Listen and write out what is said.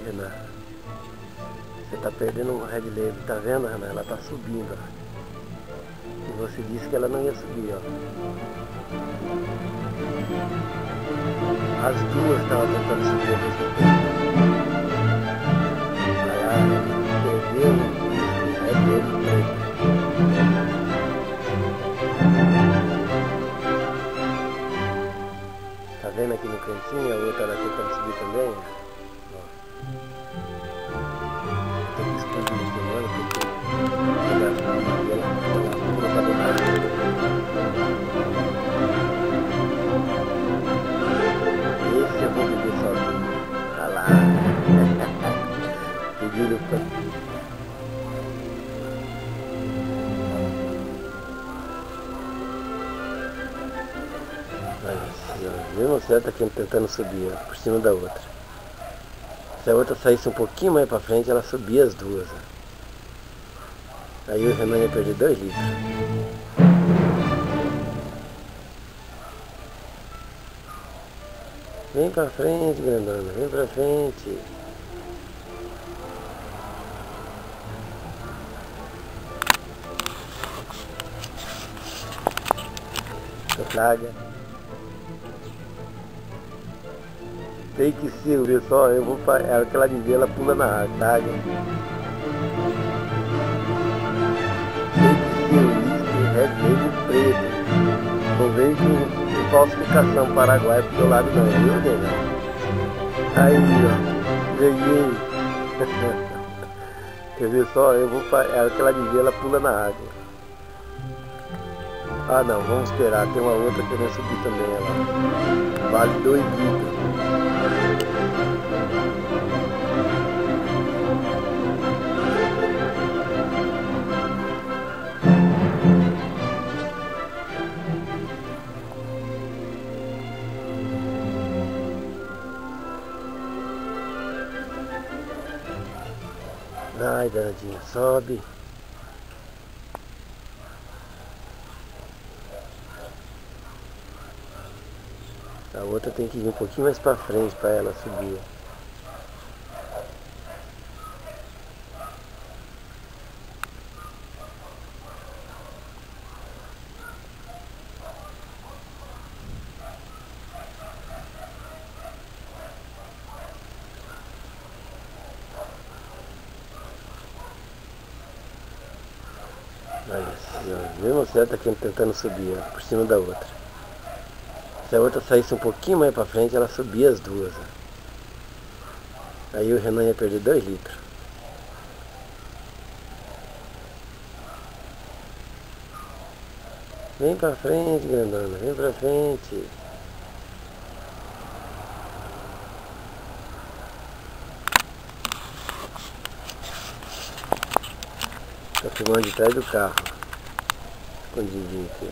Renan. Você tá perdendo o Red Label, tá vendo, Renan? Ela tá subindo, ó. E você disse que ela não ia subir, ó. As duas estavam tentando subir ao mesmo tempo. Olha lá, perdeu o Red Label preto. Tá vendo aqui no cantinho? A outra ela tentando subir também, ó. Tem que explodir no semana, tem que pegar as palmas e ela pula pra dentro. Esse eu vou viver sozinho. Tá lá. Pediram pra... Mesmo certo aqui tentando subir, ó, por cima da outra. Se a outra saísse um pouquinho mais pra frente, ela subia as duas, ó. Aí o Renan ia perder 2 litros. Vem pra frente, grandona, vem pra frente. Praga. Tem que ser, pessoal, eu vou para ela que ela dizia, ela pula na água. Tem que ser o uísque Red Label preto. Não vem com falsificação paraguaia pro seu lado não, viu, nega? Aí, ó, ganhei. Quer ver só, eu vou para ela que ela dizia, ela pula na água. Ah não, vamos esperar, tem uma outra querendo subir também, ela vale 2 litros. Ai, danadinha, sobe. A outra tem que ir um pouquinho mais pra frente para ela subir. Olha, mesmo certo aqui tentando subir, ó, por cima da outra. Se a outra saísse um pouquinho mais pra frente, ela subia as duas, ó. Aí o Renan ia perder 2 litros. Vem pra frente, grandona, vem pra frente. Tá filmando de trás do carro. Escondidinho aqui.